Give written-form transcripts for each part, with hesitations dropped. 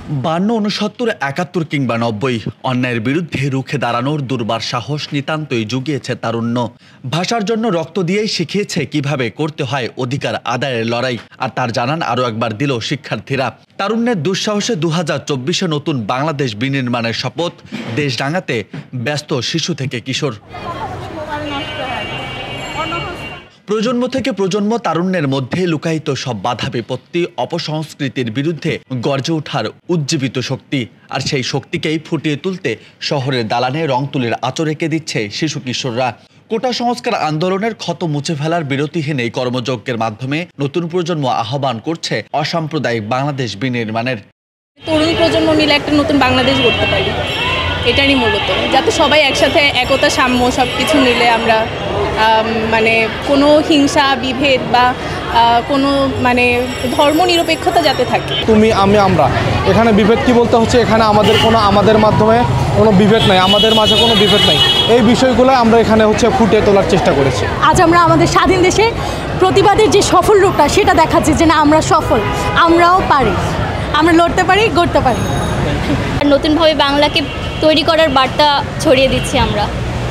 52, 69, 71 কিংবা 90 অন্যায়ের বিরুদ্ধে রুখে দাঁড়ানোর দুর্বার সাহস নিতান্তই জুগিয়েছে তারুণ্য। ভাষার জন্য রক্ত দিয়েই শিখিয়েছে কিভাবে করতে হয় অধিকার আদায়ের লড়াই, আর তার জানান আরও একবার দিল শিক্ষার্থীরা। তারুণ্যের দুঃসাহসে 2024-এ নতুন বাংলাদেশ বিনির্মাণের শপথ, দেশ রাঙাতে ব্যস্ত শিশু থেকে কিশোর। প্রজন্ম থেকে প্রজন্ম তারুণ্যের মধ্যে লুকায়িত সব বাধা বিপত্তি, অপসংস্কৃতির বিরুদ্ধে গর্জে ওঠার উজ্জীবিত শক্তি। আর সেই শক্তিকেই ফুটিয়ে তুলতে শহরের দালানে রং তুলির আঁচড় এঁকে দিচ্ছে শিশু কিশোররা। কোটা সংস্কার আন্দোলনের ক্ষত মুছে ফেলার বিরতিহীন এই কর্মযজ্ঞের মাধ্যমে নতুন প্রজন্ম আহ্বান করছে অসাম্প্রদায়িক বাংলাদেশ বিনির্মাণের। তরুণ প্রজন্ম মিলে একটা নতুন বাংলাদেশ গড়তে পারি, এটারই মূলত, যাতে সবাই একসাথে একতা সাম্য সব কিছু মিলে আমরা কোনো হিংসা বিভেদ বা কোনো ধর্ম নিরপেক্ষতা যাতে থাকে। তুমি আমি আমরা, এখানে বিভেদ কি বলতে হচ্ছে, এখানে আমাদের মাধ্যমে কোনো বিভেদ নাই, আমাদের মাঝে কোনো বিভেদ নাই। এই বিষয়গুলো আমরা এখানে ফুটিয়ে তোলার চেষ্টা করেছি। আজ আমরা আমাদের স্বাধীন দেশে প্রতিবাদের যে সফল রূপটা সেটা দেখাচ্ছি যে না, আমরা সফল, আমরাও পারি, আমরা লড়তে পারি, গড়তে পারি। নতুনভাবে বাংলাকে তৈরি করার বার্তা ছড়িয়ে দিচ্ছি আমরা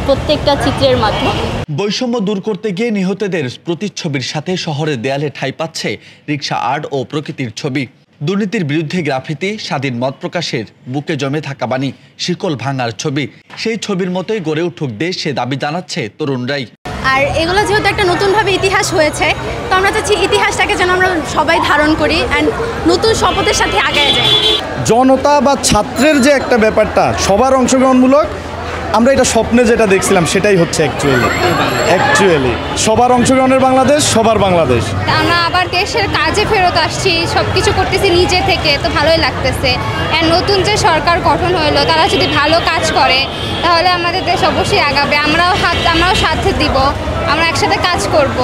প্রত্যেকটা চিত্রের মাধ্যমে। বৈষম্য দূর করতে গিয়ে নিহতদের প্রতিচ্ছবির সাথে শহরের দেয়ালে ঠাঁই পাচ্ছে রিকশা আর্ট ও প্রকৃতির ছবি। দুর্নীতির বিরুদ্ধে গ্রাফিতি, স্বাধীন মত প্রকাশের বুকে জমে থাকা বাণী, শিকল ভাঙার ছবি। সেই ছবির মতোই গড়ে উঠুক দেশ, সে দাবি জানাচ্ছে তরুণরাই। আর এগুলো যেহেতু একটা নতুনভাবে ইতিহাস হয়েছে, তো আমরা চাচ্ছি ইতিহাসটাকে যেন আমরা সবাই ধারণ করি অ্যান্ড নতুন শপথের সাথে আগায় যাই। জনতা বা ছাত্রের যে একটা ব্যাপারটা, সবার অংশগ্রহণমূলক, আমরা এটা স্বপ্নে যেটা দেখছিলাম সেটাই হচ্ছে অ্যাকচুয়ালি সবার অংশগ্রহণের বাংলাদেশ, সবার বাংলাদেশ। আমরা আবার দেশের কাজে ফেরত আসছি, সব কিছু করতেছি নিজে থেকে, তো ভালোই লাগতেছে। আর নতুন যে সরকার গঠন হলো, তারা যদি ভালো কাজ করে তাহলে আমাদের দেশ অবশ্যই আগাবে। আমরাও সাথে দিব, আমরা একসাথে কাজ করব।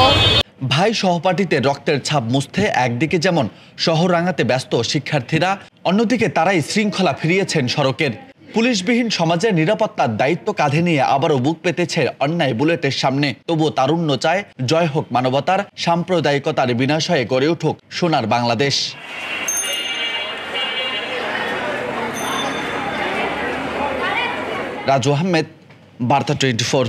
ভাই সহপাঠীতে রক্তের ছাপ মুছতে একদিকে যেমন শহর রাঙাতে ব্যস্ত শিক্ষার্থীরা, অন্যদিকে তারাই শৃঙ্খলা ফিরিয়েছেন সড়কের। পুলিশবিহীন সমাজের নিরাপত্তার দায়িত্ব কাঁধে নিয়ে আবারও বুক পেতেছে অন্যায় বুলেটের সামনে। তবুও তারুণ্য চায় জয় হোক মানবতার, সাম্প্রদায়িকতার বিনাশয়ে গড়ে উঠুক সোনার বাংলাদেশ। রাজু আহমেদ, বার্তা 24।